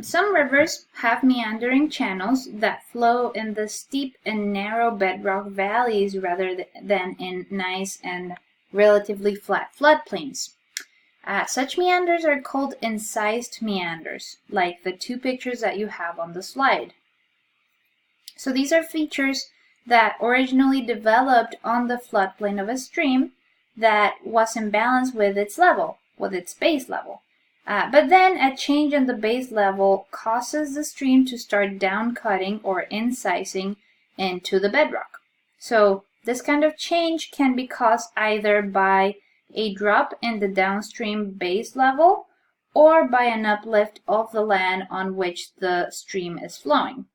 Some rivers have meandering channels that flow in the steep and narrow bedrock valleys rather than in nice and relatively flat floodplains. Such meanders are called incised meanders, like the two pictures that you have on the slide. So these are features that originally developed on the floodplain of a stream that was in balance with its level, with its base level. But then a change in the base level causes the stream to start down-cutting or incising into the bedrock. So this kind of change can be caused either by a drop in the downstream base level or by an uplift of the land on which the stream is flowing.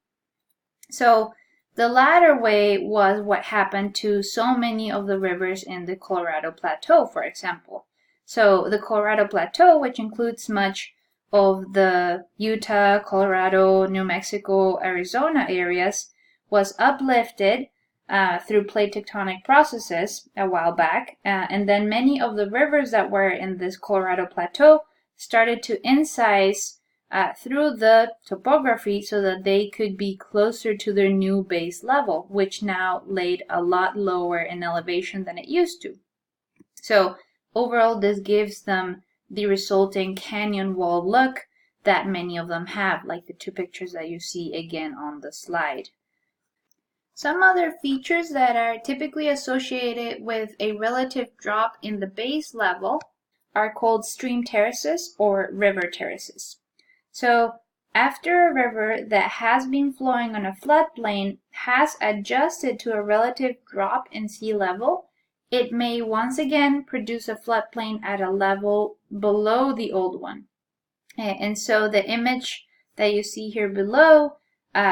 So the latter way was what happened to so many of the rivers in the Colorado Plateau, for example. So the Colorado Plateau, which includes much of the Utah, Colorado, New Mexico, Arizona areas, was uplifted through plate tectonic processes a while back, and then many of the rivers that were in this Colorado Plateau started to incise through the topography so that they could be closer to their new base level, which now laid a lot lower in elevation than it used to. So overall, this gives them the resulting canyon wall look that many of them have, like the two pictures that you see again on the slide. Some other features that are typically associated with a relative drop in the base level are called stream terraces or river terraces. So after a river that has been flowing on a floodplain has adjusted to a relative drop in sea level, it may once again produce a floodplain at a level below the old one. And so the image that you see here below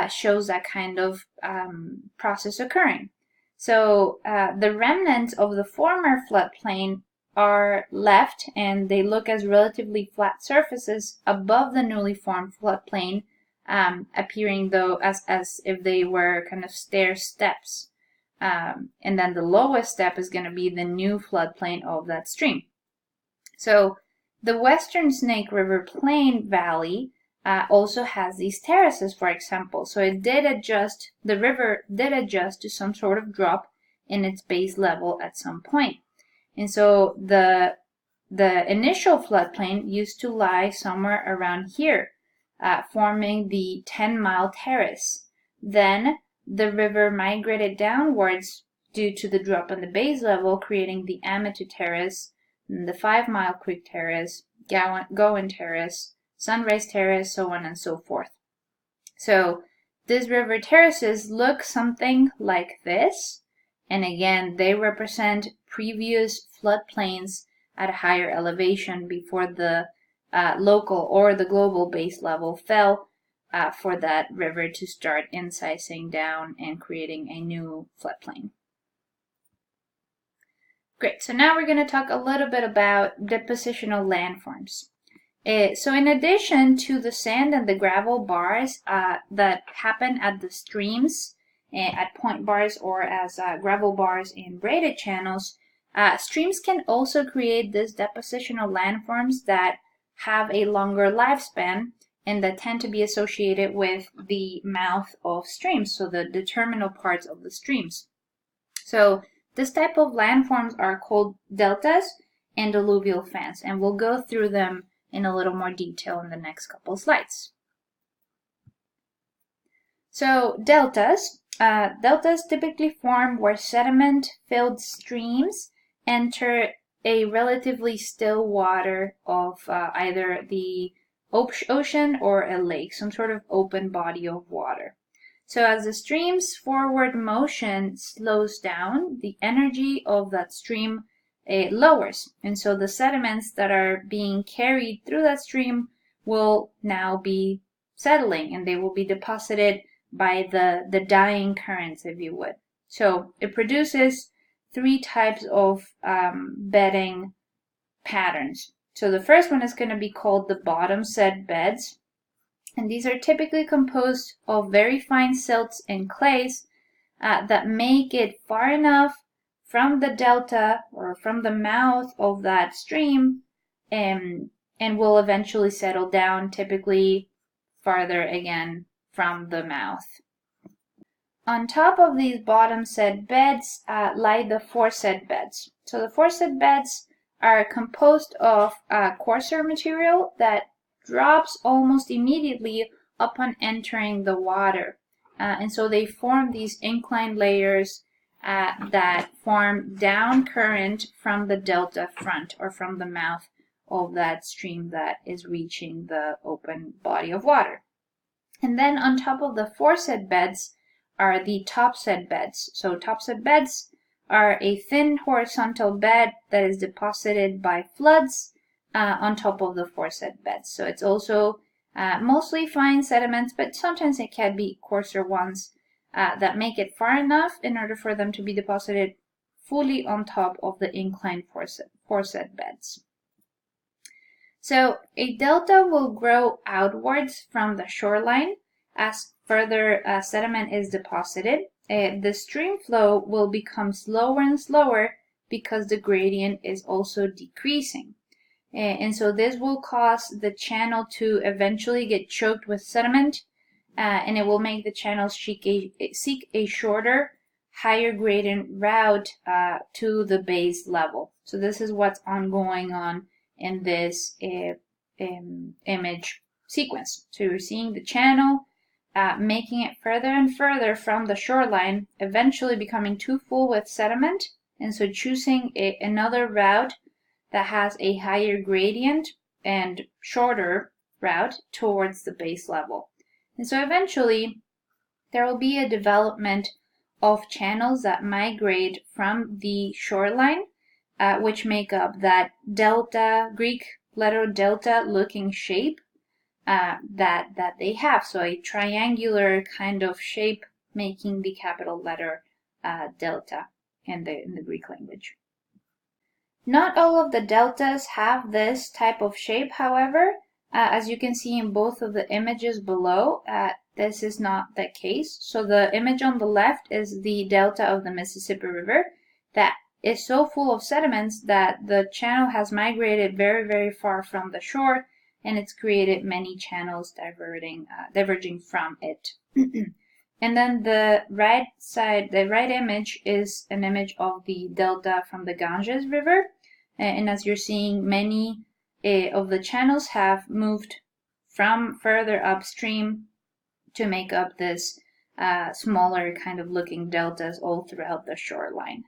shows that kind of process occurring. So the remnants of the former floodplain are left, and they look as relatively flat surfaces above the newly formed floodplain, appearing though as if they were kind of stair steps. And then the lowest step is going to be the new floodplain of that stream. So the Western Snake River Plain Valley also has these terraces, for example. So the river did adjust to some sort of drop in its base level at some point. And so the initial floodplain used to lie somewhere around here, forming the 10-mile terrace. Then the river migrated downwards due to the drop in the base level, creating the Amity Terrace, the 5-Mile Creek Terrace, Gowan Terrace, Sunrise Terrace, so on and so forth. So these river terraces look something like this. And again, they represent previous floodplains at a higher elevation before the local or the global base level fell for that river to start incising down and creating a new floodplain. Great, so now we're going to talk a little bit about depositional landforms. So in addition to the sand and the gravel bars that happen at the streams, at point bars or as gravel bars in braided channels, streams can also create these depositional landforms that have a longer lifespan and that tend to be associated with the mouth of streams, so the terminal parts of the streams. So this type of landforms are called deltas and alluvial fans, and we'll go through them in a little more detail in the next couple slides. So deltas typically form where sediment-filled streams enter a relatively still water of either the ocean or a lake, some sort of open body of water. So as the stream's forward motion slows down, the energy of that stream lowers. And so the sediments that are being carried through that stream will now be settling, and they will be deposited by the dying currents, if you would. So it produces three types of bedding patterns. So the first one is going to be called the bottom set beds. And these are typically composed of very fine silts and clays that make it far enough from the delta or from the mouth of that stream and will eventually settle down typically farther again from the mouth. On top of these bottom set beds lie the foreset beds. So the foreset beds are composed of coarser material that drops almost immediately upon entering the water. And so they form these inclined layers that form down current from the delta front or from the mouth of that stream that is reaching the open body of water. And then on top of the foreset beds are the topset beds. So topset beds are a thin horizontal bed that is deposited by floods on top of the foreset beds. So it's also mostly fine sediments, but sometimes it can be coarser ones that make it far enough in order for them to be deposited fully on top of the inclined foreset beds. So a delta will grow outwards from the shoreline as further sediment is deposited. The stream flow will become slower and slower because the gradient is also decreasing. And so this will cause the channel to eventually get choked with sediment, and it will make the channel seek a shorter, higher gradient route to the base level. So this is what's ongoing on in this image sequence. So you're seeing the channel making it further and further from the shoreline, eventually becoming too full with sediment, and so choosing another route that has a higher gradient and shorter route towards the base level. And so eventually there will be a development of channels that migrate from the shoreline, which make up that delta, Greek letter delta looking shape that they have. So a triangular kind of shape making the capital letter delta in the Greek language. Not all of the deltas have this type of shape, however. As you can see in both of the images below, this is not the case. So the image on the left is the delta of the Mississippi River that is so full of sediments that the channel has migrated very, very far from the shore, and it's created many channels diverging from it. And then the right side, the right image is an image of the delta from the Ganges River. And as you're seeing, many of the channels have moved from further upstream to make up this smaller kind of looking deltas all throughout the shoreline.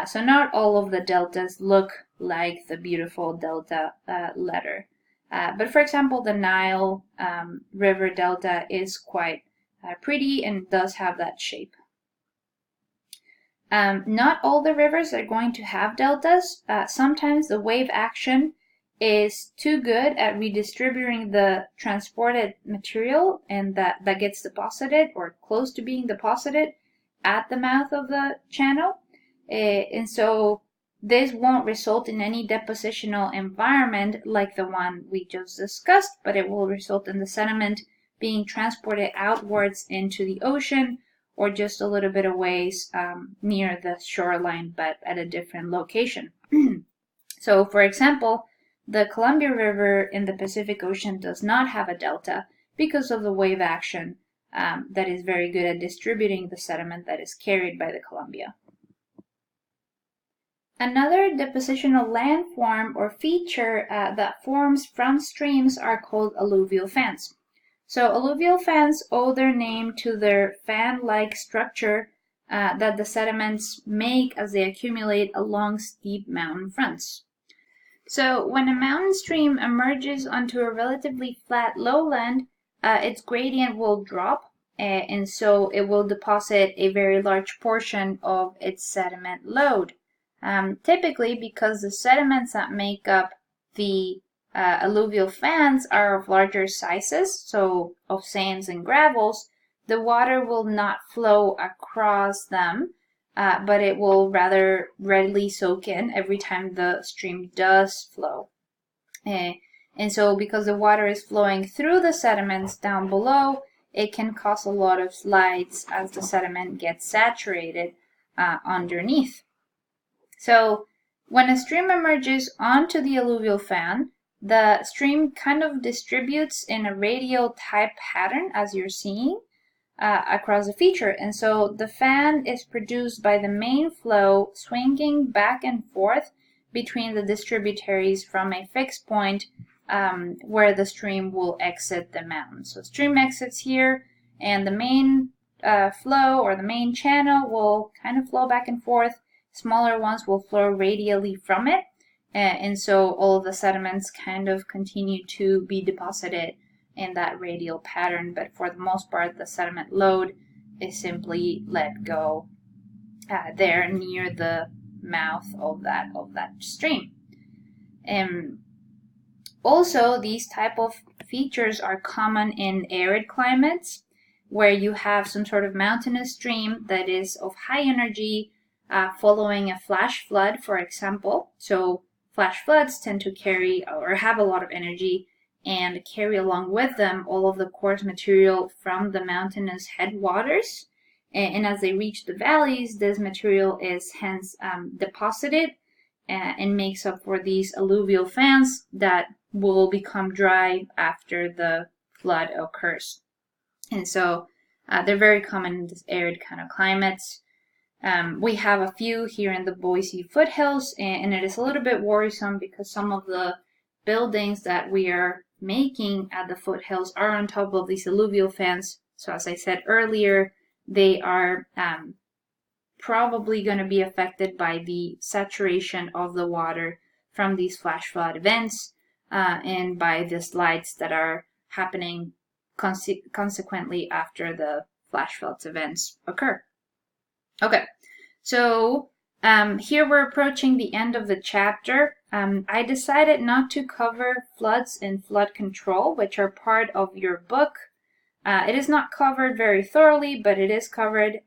So not all of the deltas look like the beautiful delta letter. But for example, the Nile River delta is quite pretty and does have that shape. Not all the rivers are going to have deltas. Sometimes the wave action is too good at redistributing the transported material and that gets deposited or close to being deposited at the mouth of the channel. And so this won't result in any depositional environment like the one we just discussed, but it will result in the sediment being transported outwards into the ocean or just a little bit away near the shoreline, but at a different location. So, for example, the Columbia River in the Pacific Ocean does not have a delta because of the wave action that is very good at distributing the sediment that is carried by the Columbia. Another depositional landform or feature that forms from streams are called alluvial fans. So alluvial fans owe their name to their fan-like structure that the sediments make as they accumulate along steep mountain fronts. So when a mountain stream emerges onto a relatively flat lowland, its gradient will drop, and so it will deposit a very large portion of its sediment load. Typically, because the sediments that make up the alluvial fans are of larger sizes, so of sands and gravels, the water will not flow across them, but it will rather readily soak in every time the stream does flow. And so because the water is flowing through the sediments down below, it can cause a lot of slides as the sediment gets saturated underneath. So when a stream emerges onto the alluvial fan, the stream kind of distributes in a radial type pattern, as you're seeing, across the feature. And so the fan is produced by the main flow swinging back and forth between the distributaries from a fixed point where the stream will exit the mountain. So stream exits here, and the main flow or the main channel will kind of flow back and forth. Smaller ones will flow radially from it. And so all of the sediments kind of continue to be deposited in that radial pattern, but for the most part, the sediment load is simply let go there near the mouth of that stream. Also, these type of features are common in arid climates, where you have some sort of mountainous stream that is of high energy following a flash flood, for example. So flash floods tend to carry or have a lot of energy and carry along with them all of the coarse material from the mountainous headwaters. And as they reach the valleys, this material is hence deposited and makes up for these alluvial fans that will become dry after the flood occurs. And so they're very common in this arid kind of climates. We have a few here in the Boise foothills, and it is a little bit worrisome because some of the buildings that we are making at the foothills are on top of these alluvial fans. So as I said earlier, they are probably going to be affected by the saturation of the water from these flash flood events and by the slides that are happening consequently after the flash floods events occur. Okay, so here we're approaching the end of the chapter. I decided not to cover floods and flood control, which are part of your book. It is not covered very thoroughly, but it is covered.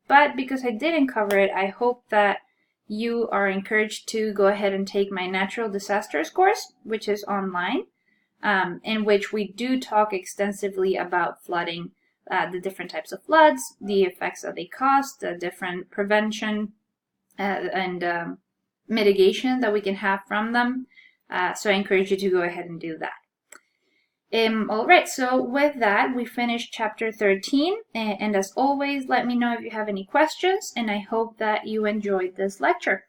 But because I didn't cover it, I hope that you are encouraged to go ahead and take my natural disasters course, which is online, in which we do talk extensively about flooding, the different types of floods, the effects that they cause, the different prevention and mitigation that we can have from them. So I encourage you to go ahead and do that. All right, so with that, we finished chapter 13. And as always, let me know if you have any questions, and I hope that you enjoyed this lecture.